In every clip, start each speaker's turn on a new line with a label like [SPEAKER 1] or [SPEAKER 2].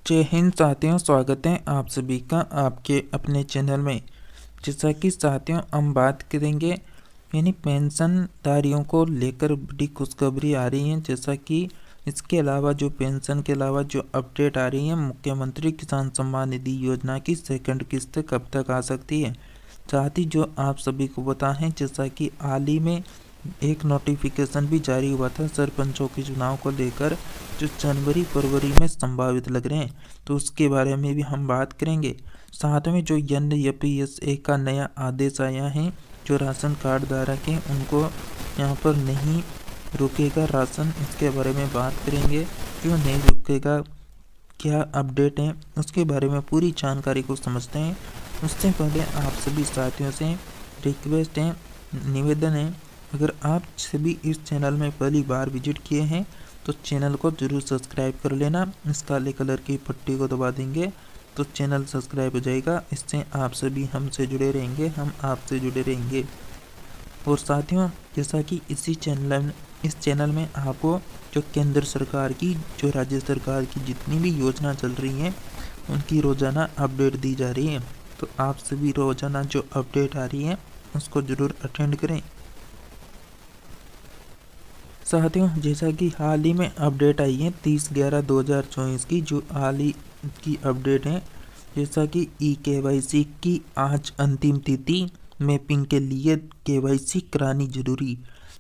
[SPEAKER 1] जय हिंद साथियों, स्वागत है आप सभी का आपके अपने चैनल में। जैसा कि साथियों हम बात करेंगे यानी पेंशनधारियों को लेकर बड़ी खुशखबरी आ रही है। जैसा कि इसके अलावा जो पेंशन के अलावा जो अपडेट आ रही है, मुख्यमंत्री किसान सम्मान निधि योजना की सेकंड किस्त कब तक आ सकती है। साथ ही जो आप सभी को पता है, जैसा कि हाल ही में एक नोटिफिकेशन भी जारी हुआ था सरपंचों के चुनाव को लेकर, जो जनवरी फरवरी में संभावित लग रहे हैं, तो उसके बारे में भी हम बात करेंगे। साथ में जो NPSA का नया आदेश आया है, जो राशन कार्ड धारक हैं उनको यहाँ पर नहीं रुकेगा राशन, इसके बारे में बात करेंगे। क्यों नहीं रुकेगा, क्या अपडेट है, उसके बारे में पूरी जानकारी को समझते हैं। उससे पहले आप सभी साथियों से रिक्वेस्ट है, निवेदन है, अगर आप सभी इस चैनल में पहली बार विजिट किए हैं तो चैनल को जरूर सब्सक्राइब कर लेना। इस काले कलर की पट्टी को दबा देंगे तो चैनल सब्सक्राइब हो जाएगा। इससे आप सभी हमसे जुड़े रहेंगे, हम आपसे जुड़े रहेंगे। और साथियों, जैसा कि इस चैनल में आपको जो केंद्र सरकार की, जो राज्य सरकार की जितनी भी योजना चल रही हैं उनकी रोज़ाना अपडेट दी जा रही है, तो आप सभी रोज़ाना जो अपडेट आ रही है उसको ज़रूर अटेंड करें। साथियों, जैसा कि हाल ही में अपडेट आई है 30/11/2024 की, जो हाल ही की अपडेट है। जैसा कि KYC की आज अंतिम तिथि, मैपिंग के लिए KYC करानी जरूरी।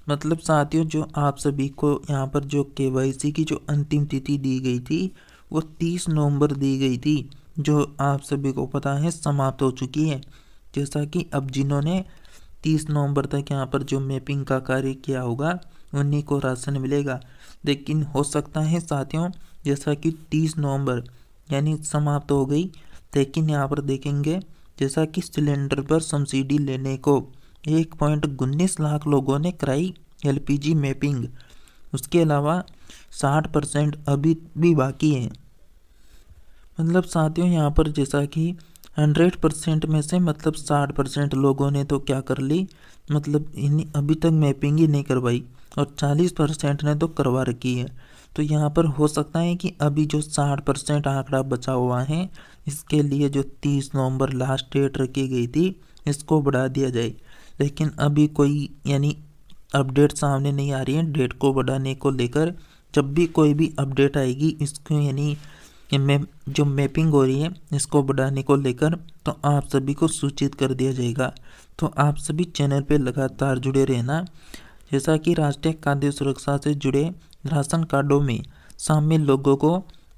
[SPEAKER 1] मतलब साथियों, जो आप सभी को यहाँ पर जो KYC की जो अंतिम तिथि दी गई थी वो 30 नवंबर दी गई थी, जो आप सभी को पता है समाप्त हो चुकी है। जैसा कि अब जिन्होंने 30 नवंबर तक यहाँ पर जो मैपिंग का कार्य किया होगा उन्हीं को राशन मिलेगा। लेकिन हो सकता है साथियों, जैसा कि 30 नवंबर यानी समाप्त हो गई, लेकिन यहाँ पर देखेंगे जैसा कि सिलेंडर पर सब्सिडी लेने को 1.19 लाख लोगों ने कराई LPG मैपिंग। उसके अलावा 60% अभी भी बाकी है। मतलब साथियों, यहाँ पर जैसा कि 100% में से मतलब 60% लोगों ने तो क्या कर ली, मतलब अभी तक मैपिंग ही नहीं करवाई, और 40% ने तो करवा रखी है। तो यहाँ पर हो सकता है कि अभी जो 60% आंकड़ा बचा हुआ है, इसके लिए जो 30 नवंबर लास्ट डेट रखी गई थी, इसको बढ़ा दिया जाए। लेकिन अभी कोई यानी अपडेट सामने नहीं आ रही है डेट को बढ़ाने को लेकर। जब भी कोई भी अपडेट आएगी इसको यानी जो मैपिंग हो रही है इसको बढ़ाने को लेकर, तो आप सभी को सूचित कर दिया जाएगा। तो आप सभी चैनल पे लगातार जुड़े रहना। जैसा कि राष्ट्रीय खाद्य सुरक्षा से जुड़े राशन कार्डों में शामिल लोगों को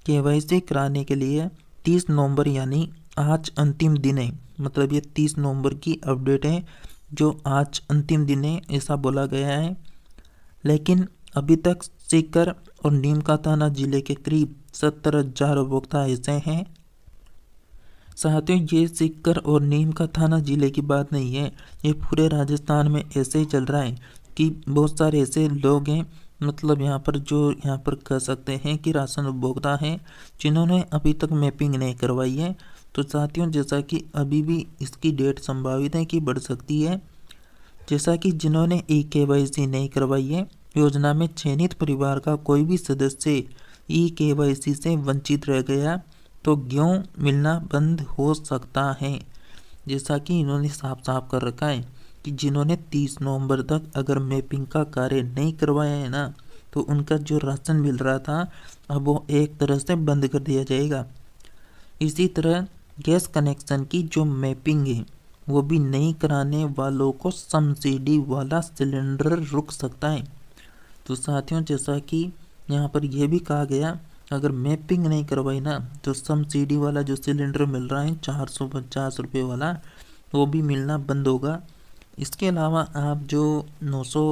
[SPEAKER 1] KYC कराने के लिए 30 नवंबर यानी आज अंतिम दिन है। मतलब ये 30 नवंबर की अपडेट है, जो आज अंतिम दिन है ऐसा बोला गया है। लेकिन अभी तक सीकर और नीमकाथाना जिले के करीब 70,000 उपभोक्ता ऐसे हैं। साथियों, ये सीकर और नीमकाथाना जिले की बात नहीं है, ये पूरे राजस्थान में ऐसे ही चल रहा है कि बहुत सारे ऐसे लोग हैं, मतलब यहाँ पर कह सकते हैं कि राशन उपभोक्ता हैं, जिन्होंने अभी तक मैपिंग नहीं करवाई है। तो साथियों, जैसा कि अभी भी इसकी डेट संभावित है कि बढ़ सकती है। जैसा कि जिन्होंने KYC नहीं करवाई है, योजना में चयनित परिवार का कोई भी सदस्य KYC से वंचित रह गया तो गेहूँ मिलना बंद हो सकता है। जैसा कि इन्होंने साफ साफ कर रखा है कि जिन्होंने 30 नवंबर तक अगर मैपिंग का कार्य नहीं करवाया है ना, तो उनका जो राशन मिल रहा था अब वो एक तरह से बंद कर दिया जाएगा। इसी तरह गैस कनेक्शन की जो मैपिंग है वो भी नहीं कराने वालों को सब्सिडी वाला सिलेंडर रुक सकता है। तो साथियों, जैसा कि यहाँ पर यह भी कहा गया, अगर मैपिंग नहीं करवाई ना तो सब्सिडी वाला जो सिलेंडर मिल रहा है 450 रुपये वाला, वो भी मिलना बंद होगा। इसके अलावा आप जो 900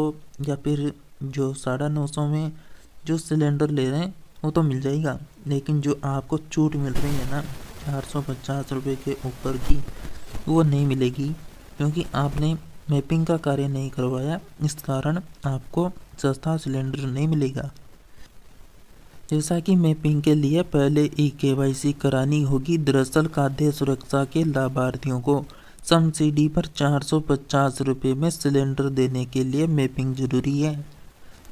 [SPEAKER 1] या फिर जो 950 में जो सिलेंडर ले रहे हैं वो तो मिल जाएगा, लेकिन जो आपको छूट मिल रही है ना 450 रुपये के ऊपर की, वो नहीं मिलेगी, क्योंकि आपने मैपिंग का कार्य नहीं करवाया। इस कारण आपको सस्ता सिलेंडर नहीं मिलेगा। जैसा कि मैपिंग के लिए पहले KYC करानी होगी। दरअसल खाद्य सुरक्षा के लाभार्थियों को सब्सिडी पर 450 रुपये में सिलेंडर देने के लिए मैपिंग जरूरी है।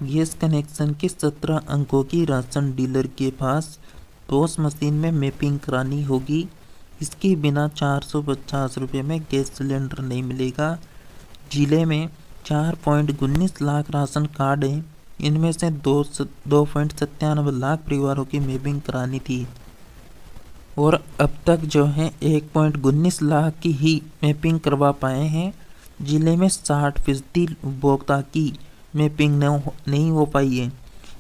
[SPEAKER 1] गैस कनेक्शन के 17 अंकों की राशन डीलर के पास पोस्ट मशीन में मैपिंग करानी होगी। इसके बिना 450 रुपये में गैस सिलेंडर नहीं मिलेगा। जिले में 4.19 लाख राशन कार्ड हैं। इनमें से 2.97 लाख परिवारों की मैपिंग करानी थी और अब तक जो है 1.19 लाख की ही मैपिंग करवा पाए हैं। जिले में 60% उपभोक्ता की मैपिंग नहीं हो पाई है।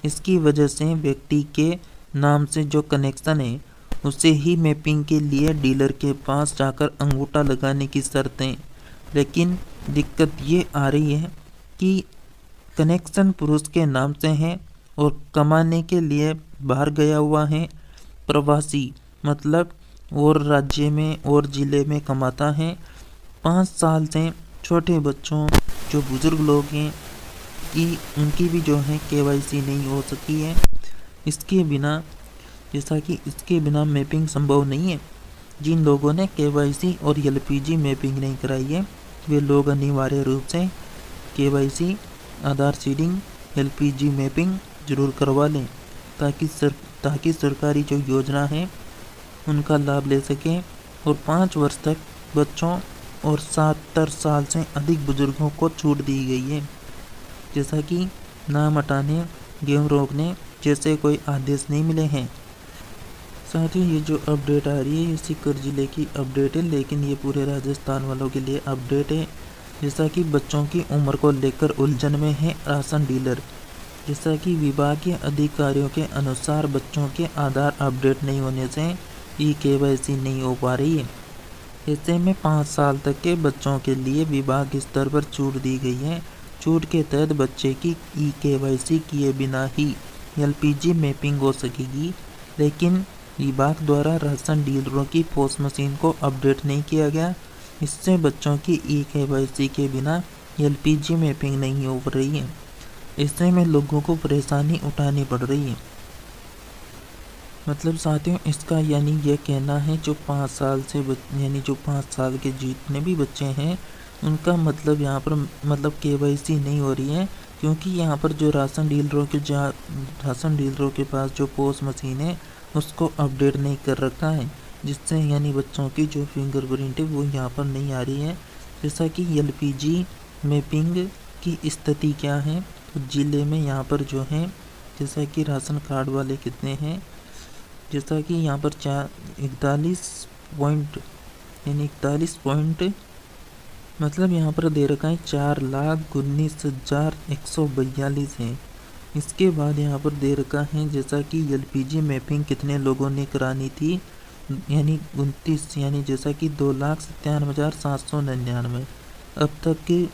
[SPEAKER 1] इसकी वजह से व्यक्ति के नाम से जो कनेक्शन है उसे ही मैपिंग के लिए डीलर के पास जाकर अंगूठा लगाने की शर्त है। लेकिन दिक्कत ये आ रही है कि कनेक्शन पुरुष के नाम से है और कमाने के लिए बाहर गया हुआ है, प्रवासी मतलब और राज्य में और ज़िले में कमाता है। 5 साल से छोटे बच्चों जो बुज़ुर्ग लोग हैं कि उनकी भी जो है केवाईसी नहीं हो सकी है। इसके बिना मैपिंग संभव नहीं है। जिन लोगों ने केवाईसी और एलपीजी मैपिंग नहीं कराई है वे लोग अनिवार्य रूप से केवाईसी, आधार सीडिंग, एलपीजी मैपिंग जरूर करवा लें ताकि सरकारी जो योजना है उनका लाभ ले सकें और 5 वर्ष तक बच्चों और 70 साल से अधिक बुजुर्गों को छूट दी गई है। जैसा कि नाम हटाने, गेहूं रोकने जैसे कोई आदेश नहीं मिले हैं। साथ ही ये जो अपडेट आ रही है ये सीकर ज़िले की अपडेट है, लेकिन ये पूरे राजस्थान वालों के लिए अपडेट है। जैसा कि बच्चों की उम्र को लेकर उलझन में है राशन डीलर। जैसा कि विभागीय अधिकारियों के अनुसार बच्चों के आधार अपडेट नहीं होने से केवाईसी नहीं हो पा रही है। ऐसे में 5 साल तक के बच्चों के लिए विभाग स्तर पर छूट दी गई है। छूट के तहत बच्चे की केवाईसी किए बिना ही एलपीजी मैपिंग हो सकेगी। लेकिन विभाग द्वारा राशन डीलरों की पोस्ट मशीन को अपडेट नहीं किया गया। इससे बच्चों की केवाईसी के बिना एलपीजी मैपिंग नहीं हो रही है। इससे में लोगों को परेशानी उठानी पड़ रही है। मतलब साथियों इसका यानी ये कहना है जो 5 साल से जो 5 साल के जितने भी बच्चे हैं उनका मतलब यहाँ पर मतलब केवाईसी नहीं हो रही है, क्योंकि यहाँ पर जो राशन डीलरों के पास जो पोस्ट मशीन है उसको अपडेट नहीं कर रखा है, जिससे यानी बच्चों की जो फिंगरप्रिंट है वो यहाँ पर नहीं आ रही है। जैसा कि एलपीजी मैपिंग की स्थिति क्या है तो ज़िले में यहाँ पर जो है जैसा कि राशन कार्ड वाले कितने हैं, जैसा कि यहाँ पर 41 पॉइंट मतलब यहाँ पर दे रखा है 4,19,142 है। इसके बाद यहाँ पर दे रखा है जैसा कि एलपीजी मैपिंग कितने लोगों ने करानी थी यानी 29 यानी जैसा कि 2,97,799 अब तक की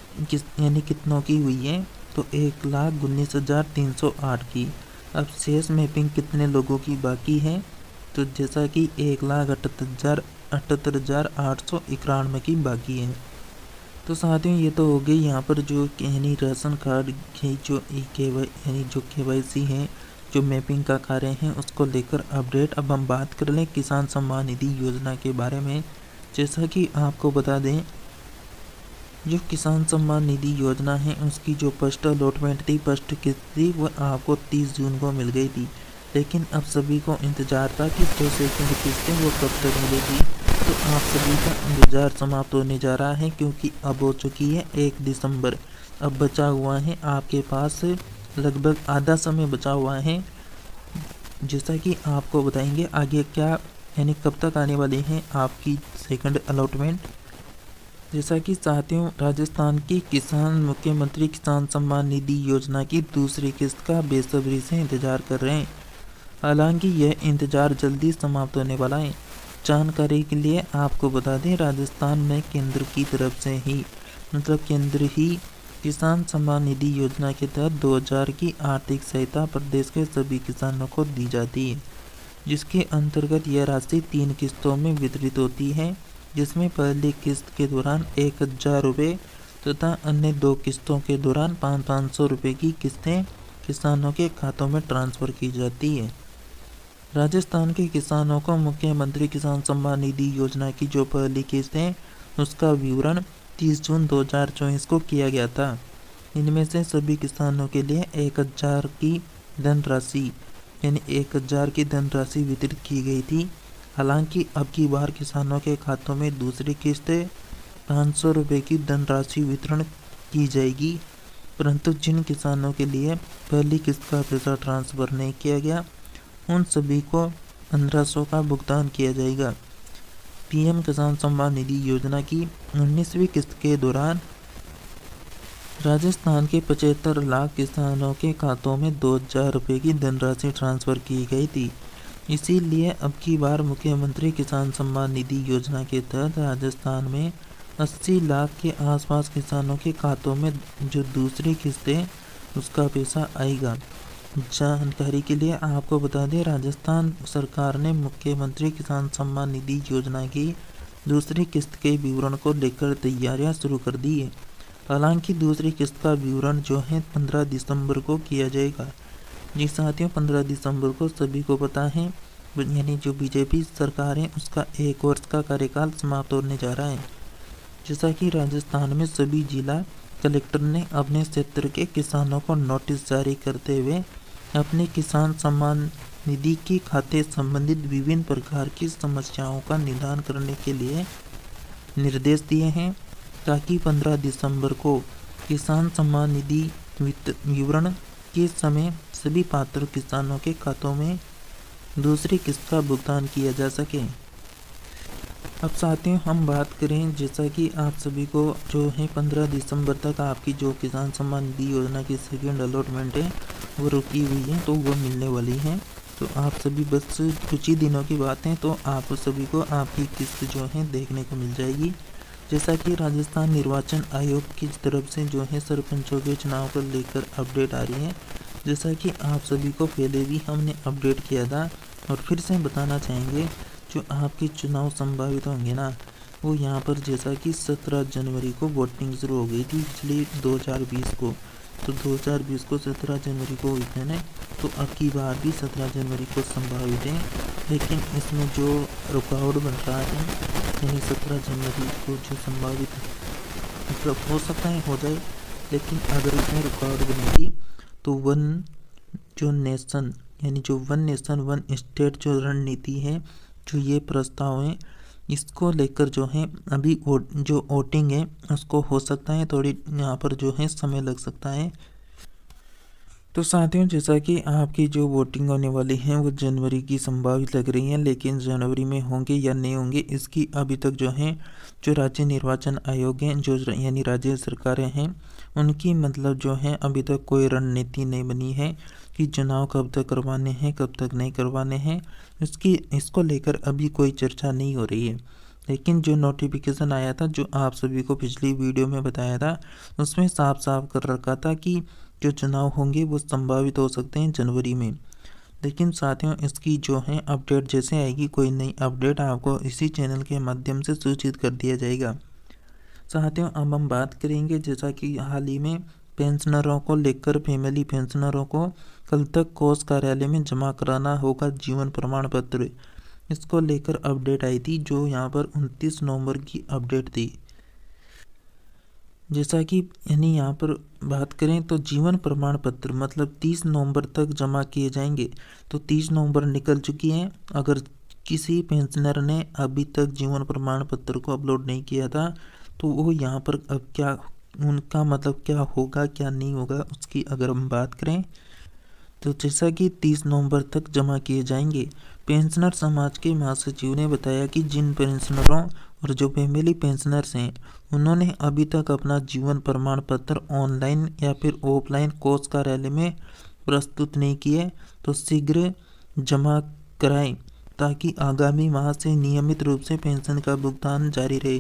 [SPEAKER 1] कितनों की हुई है तो 1,19,308 की। अब शेष मैपिंग कितने लोगों की बाकी है तो जैसा कि 1,78,891 की बाकी है। तो साथियों ये तो हो गई यहाँ पर जो यानी राशन कार्ड की जो केवाईसी है जो मैपिंग का कार्य है उसको लेकर अपडेट। अब हम बात कर लें किसान सम्मान निधि योजना के बारे में। जैसा कि आपको बता दें जो किसान सम्मान निधि योजना है उसकी जो फर्स्ट अलॉटमेंट थी, फर्स्ट किस्त थी वो आपको 30 जून को मिल गई थी। लेकिन अब सभी को इंतज़ार था कि जो सेकंड किस्त है वो कब तक मिलेगी। तो आप सभी का इंतज़ार समाप्त होने जा रहा है क्योंकि अब हो चुकी है 1 दिसंबर। अब बचा हुआ है आपके पास लगभग आधा समय बचा हुआ है। जैसा कि आपको बताएंगे आगे क्या यानी कब तक आने वाले हैं आपकी सेकंड अलॉटमेंट। जैसा कि साथियों राजस्थान की मुख्यमंत्री किसान सम्मान निधि योजना की दूसरी किस्त का बेसब्री से इंतजार कर रहे हैं। हालांकि यह इंतजार जल्दी समाप्त होने वाला है। जानकारी के लिए आपको बता दें राजस्थान में केंद्र की तरफ से ही केंद्र ही किसान सम्मान निधि योजना के तहत 2000 की आर्थिक सहायता प्रदेश के सभी किसानों को दी जाती है, जिसके अंतर्गत यह राशि 3 किस्तों में वितरित होती है, जिसमें पहली किस्त के दौरान 1000 रुपये तथा अन्य 2 किस्तों के दौरान 500 रुपये की किस्तें किसानों के खातों में ट्रांसफ़र की जाती है। राजस्थान के किसानों को मुख्यमंत्री किसान सम्मान निधि योजना की जो पहली किस्त है उसका विवरण 30 जून 2024 को किया गया था। इनमें से सभी किसानों के लिए 1000 की धनराशि यानी 1000 की धनराशि वितरित की गई थी। हालांकि अब की बार किसानों के खातों में दूसरी किस्त 500 रुपये की धनराशि वितरण की जाएगी, परंतु जिन किसानों के लिए पहली किस्त का पैसा ट्रांसफ़र नहीं किया गया उन सभी को 1500 का भुगतान किया जाएगा। पीएम किसान सम्मान निधि योजना की 19वीं किस्त के दौरान राजस्थान के 75 लाख किसानों के खातों में 2000 रुपये की धनराशि ट्रांसफ़र की गई थी। इसीलिए अब की बार मुख्यमंत्री किसान सम्मान निधि योजना के तहत राजस्थान में 80 लाख के आसपास किसानों के खातों में जो दूसरी किस्त है उसका पैसा आएगा। जानकारी के लिए आपको बता दें, राजस्थान सरकार ने मुख्यमंत्री किसान सम्मान निधि योजना की दूसरी किस्त के विवरण को लेकर तैयारियां शुरू कर दी है। हालांकि दूसरी किस्त का विवरण जो है 15 दिसंबर को किया जाएगा। जी साथियों, 15 दिसंबर को सभी को पता है, यानी जो बीजेपी सरकार है उसका 1 वर्ष का कार्यकाल समाप्त होने जा रहा है। जैसा कि राजस्थान में सभी जिला कलेक्टर ने अपने क्षेत्र के किसानों को नोटिस जारी करते हुए अपने किसान सम्मान निधि के खाते संबंधित विभिन्न प्रकार की समस्याओं का निदान करने के लिए निर्देश दिए हैं, ताकि 15 दिसंबर को किसान सम्मान निधि विवरण के समय सभी पात्र किसानों के खातों में दूसरी किस्त का भुगतान किया जा सके। अब साथियों हम बात करें, जैसा कि आप सभी को जो है 15 दिसंबर तक आपकी जो किसान सम्मान निधि योजना की सेकेंड अलॉटमेंट है वो रुकी हुई है, तो वो मिलने वाली है। तो आप सभी बस कुछ ही दिनों की बात है, तो आप सभी को आपकी किस्त जो है देखने को मिल जाएगी। जैसा कि राजस्थान निर्वाचन आयोग की तरफ से जो है सरपंचों के चुनाव को लेकर अपडेट आ रही है, जैसा कि आप सभी को पहले भी हमने अपडेट किया था और फिर से बताना चाहेंगे। जो आपके चुनाव संभावित होंगे ना, वो यहाँ पर जैसा कि 17 जनवरी को वोटिंग शुरू हो गई थी पिछली 2020 को, तो 2020 को 17 जनवरी को हुई थी ना, तो अब की बार भी 17 जनवरी को संभावित है। लेकिन इसमें जो रुकावट बन रहा है, यानी 17 जनवरी को जो संभावित मतलब हो सकता है हो जाए, लेकिन अगर इसमें रुकावट बनेगी तो वन नेशन वन स्टेट जो रणनीति है, जो ये प्रस्ताव है, इसको लेकर जो है अभी जो वोटिंग है उसको हो सकता है थोड़ी यहाँ पर जो है समय लग सकता है। तो साथियों, जैसा कि आपकी जो वोटिंग होने वाली है वो जनवरी की संभावित लग रही है, लेकिन जनवरी में होंगे या नहीं होंगे इसकी अभी तक जो है जो राज्य निर्वाचन आयोग हैं, जो यानी राज्य सरकारें हैं, उनकी मतलब जो है अभी तक कोई रणनीति नहीं बनी है कि चुनाव कब तक करवाने हैं कब तक नहीं करवाने हैं। इसको लेकर अभी कोई चर्चा नहीं हो रही है। लेकिन जो नोटिफिकेशन आया था, जो आप सभी को पिछली वीडियो में बताया था, उसमें साफ साफ कर रखा था कि जो चुनाव होंगे वो संभावित हो सकते हैं जनवरी में। लेकिन साथियों, इसकी जो है अपडेट जैसे आएगी, कोई नई अपडेट आपको इसी चैनल के माध्यम से सूचित कर दिया जाएगा। साथियों, अब हम बात करेंगे, जैसा कि हाल ही में पेंशनरों को लेकर फैमिली पेंशनरों को कल तक कोष कार्यालय में जमा कराना होगा जीवन प्रमाण पत्र। इसको लेकर अपडेट आई थी, जो यहाँ पर 29 नवंबर की अपडेट थी। जैसा कि यानी यहाँ पर बात करें तो जीवन प्रमाण पत्र मतलब 30 नवंबर तक जमा किए जाएंगे। तो 30 नवंबर निकल चुकी है। अगर किसी पेंशनर ने अभी तक जीवन प्रमाण पत्र को अपलोड नहीं किया था, तो वो यहाँ पर अब क्या उनका मतलब क्या होगा क्या नहीं होगा उसकी अगर हम बात करें, तो जैसा कि 30 नवंबर तक जमा किए जाएंगे। पेंशनर समाज के महासचिव ने बताया कि जिन पेंशनरों और जो फैमिली पेंशनर्स हैं, उन्होंने अभी तक अपना जीवन प्रमाण पत्र ऑनलाइन या फिर ऑफलाइन कोष कार्यालय में प्रस्तुत नहीं किए, तो शीघ्र जमा कराएं, ताकि आगामी माह से नियमित रूप से पेंशन का भुगतान जारी रहे।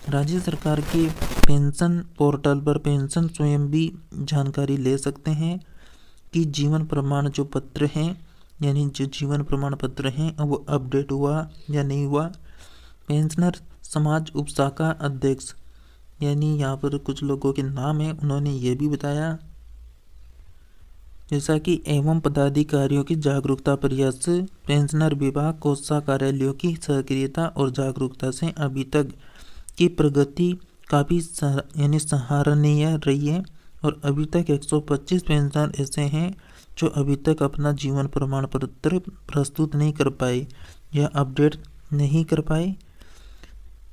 [SPEAKER 1] राज्य सरकार के पेंशन पोर्टल पर पेंशन स्वयं भी जानकारी ले सकते हैं कि जीवन प्रमाण जो पत्र हैं, यानी जो जीवन प्रमाण पत्र हैं वो अपडेट हुआ या नहीं हुआ। पेंशनर समाज उपशाखा अध्यक्ष, यानी यहाँ पर कुछ लोगों के नाम हैं, उन्होंने ये भी बताया जैसा कि एवं पदाधिकारियों की जागरूकता प्रयास पेंशनर विभाग कोषा कार्यालयों की सक्रियता और जागरूकता से अभी तक की प्रगति काफ़ी यानी सराहनीय रही है। और अभी तक 125 पेंशनर ऐसे हैं जो अभी तक अपना जीवन प्रमाण पत्र प्रस्तुत नहीं कर पाए या अपडेट नहीं कर पाए,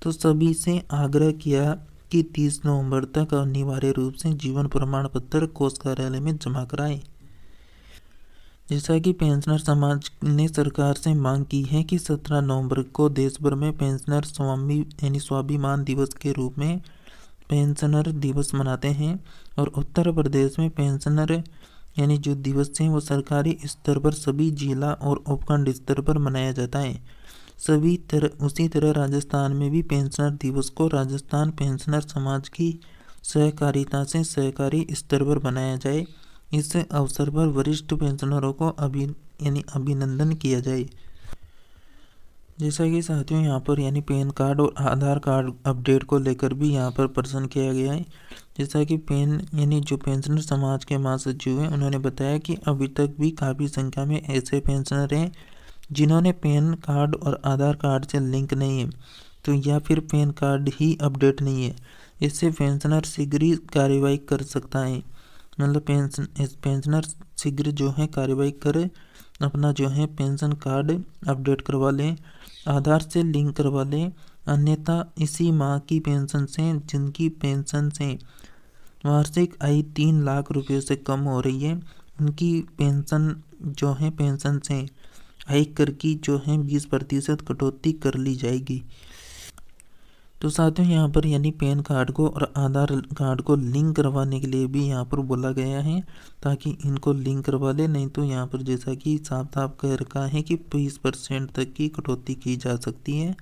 [SPEAKER 1] तो सभी से आग्रह किया कि 30 नवंबर तक अनिवार्य रूप से जीवन प्रमाण पत्र कोष कार्यालय में जमा कराएं। जैसा कि पेंशनर समाज ने सरकार से मांग की है कि 17 नवंबर को देश भर में पेंशनर स्वाभिमान दिवस के रूप में पेंशनर दिवस मनाते हैं और उत्तर प्रदेश में पेंशनर जो दिवस है वो सरकारी स्तर पर सभी जिला और उपखंड स्तर पर मनाया जाता है। उसी तरह राजस्थान में भी पेंशनर दिवस को राजस्थान पेंशनर समाज की सहकारिता से सहकारी स्तर पर मनाया जाए। इस अवसर पर वरिष्ठ पेंशनरों को अभिनंदन किया जाए। जैसा कि साथियों यहाँ पर पैन कार्ड और आधार कार्ड अपडेट को लेकर भी यहाँ पर प्रश्न किया गया है। जैसा कि जो पेंशनर समाज के महासचिव हैं उन्होंने बताया कि अभी तक भी काफ़ी संख्या में ऐसे पेंशनर हैं जिन्होंने पैन कार्ड और आधार कार्ड से लिंक नहीं है, तो या फिर पैन कार्ड ही अपडेट नहीं है। इससे पेंशनर शीघ्र ही कार्रवाई कर सकता है, मतलब पेंशनर शीघ्र कार्रवाई कर अपना पेंशन कार्ड अपडेट करवा लें, आधार से लिंक करवा लें। अन्यथा इसी माह की पेंशन से जिनकी पेंशन से वार्षिक आय 3 लाख रुपए से कम हो रही है, उनकी पेंशन पेंशन से आय कर की 20% कटौती कर ली जाएगी। तो साथियों यहाँ पर पैन कार्ड को और आधार कार्ड को लिंक करवाने के लिए भी यहाँ पर बोला गया है ताकि इनको लिंक करवा ले, नहीं तो यहाँ पर जैसा कि साफ साफ कह रखा है कि 20% तक की कटौती की जा सकती है।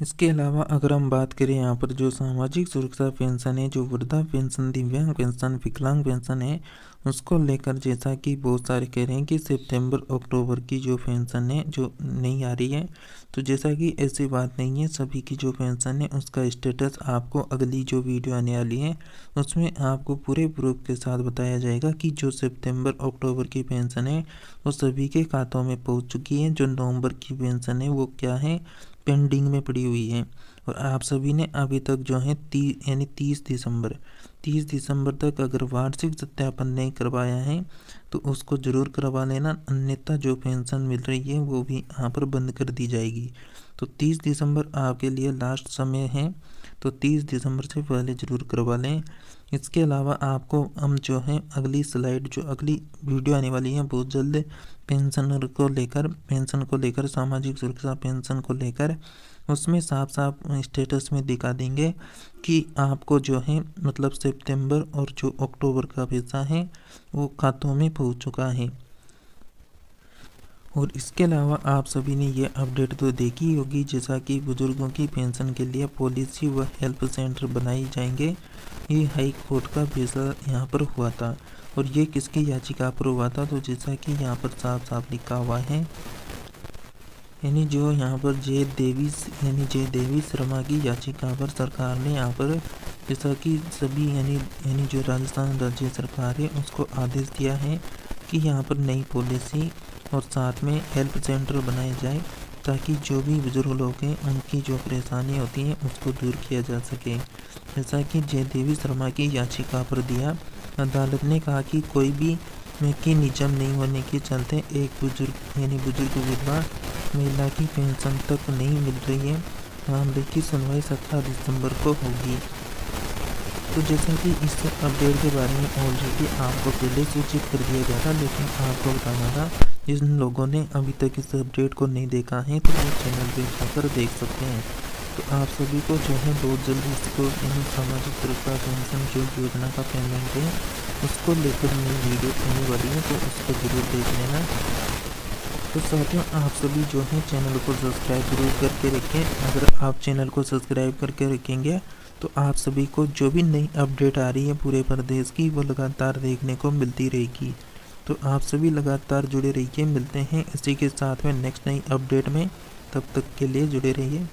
[SPEAKER 1] इसके अलावा अगर हम बात करें यहाँ पर जो सामाजिक सुरक्षा पेंशन है, जो वृद्धा पेंशन, दिव्यांग पेंशन, विकलांग पेंशन है, उसको लेकर जैसा कि बहुत सारे कह रहे हैं कि सितंबर अक्टूबर की जो पेंशन है जो नहीं आ रही है, तो जैसा कि ऐसी बात नहीं है। सभी की जो पेंशन है उसका स्टेटस आपको अगली जो वीडियो आने वाली है उसमें आपको पूरे प्रूफ के साथ बताया जाएगा कि जो सितंबर अक्टूबर की पेंशन है वो सभी के खातों में पहुँच चुकी है। जो नवंबर की पेंशन है वो क्या है, पेंडिंग में पड़ी हुई है। और आप सभी ने अभी तक 30 दिसंबर तक अगर वार्षिक सत्यापन नहीं करवाया है तो उसको ज़रूर करवा लेना, अन्यथा जो पेंशन मिल रही है वो भी यहाँ पर बंद कर दी जाएगी। तो 30 दिसंबर आपके लिए लास्ट समय है, तो 30 दिसंबर से पहले ज़रूर करवा लें। इसके अलावा आपको हम अगली स्लाइड जो अगली वीडियो आने वाली है बहुत जल्द पेंशन को लेकर सामाजिक सुरक्षा पेंशन को लेकर, उसमें साफ साफ स्टेटस में दिखा देंगे कि आपको मतलब सितंबर और जो अक्टूबर का पैसा है वो खातों में पहुंच चुका है। और इसके अलावा आप सभी ने ये अपडेट तो देखी होगी, जैसा कि बुजुर्गों की पेंशन के लिए पॉलिसी व हेल्प सेंटर बनाए जाएंगे। ये हाई कोर्ट का फैसला यहाँ पर हुआ था और ये किसकी याचिका पर हुआ था, तो जैसा कि यहाँ पर साफ साफ लिखा हुआ है, जो यहाँ पर जय देवी शर्मा की याचिका पर सरकार ने यहाँ पर जैसा कि सभी जो राजस्थान राज्य सरकार है उसको आदेश दिया है कि यहाँ पर नई पॉलिसी और साथ में हेल्प सेंटर बनाए जाए ताकि जो भी बुजुर्ग लोग हैं उनकी जो परेशानी होती हैं उसको दूर किया जा सके। जैसा कि जय देवी शर्मा की याचिका पर दिया, अदालत ने कहा कि कोई भी मैकेनिज्म नहीं होने के चलते एक बुजुर्ग विधवा महिला की पेंशन तक नहीं मिल रही है। मामले की सुनवाई 17 दिसंबर को होगी। तो जैसा कि इस अपडेट के बारे में ऑलरेडी आपको पहले सूचित कर दिया गया था, लेकिन आपको बताना था जिन लोगों ने अभी तक इस अपडेट को नहीं देखा है तो वो चैनल पे जाकर देख सकते हैं। तो आप सभी को बहुत जल्दी इसको सामाजिक सुरक्षा पेंशन जो योजना का पेमेंट है उसको लेकर नई वीडियो आने वाली है, तो उसको जरूर देख लेना। तो साथियों आप सभी चैनल को सब्सक्राइब जरूर करके रखें। अगर आप चैनल को सब्सक्राइब करके रखेंगे तो आप सभी को जो भी नई अपडेट आ रही है पूरे प्रदेश की वो लगातार देखने को मिलती रहेगी। तो आप सभी लगातार जुड़े रहिए। मिलते हैं इसी के साथ में नेक्स्ट नई अपडेट में, तब तक के लिए जुड़े रहिए।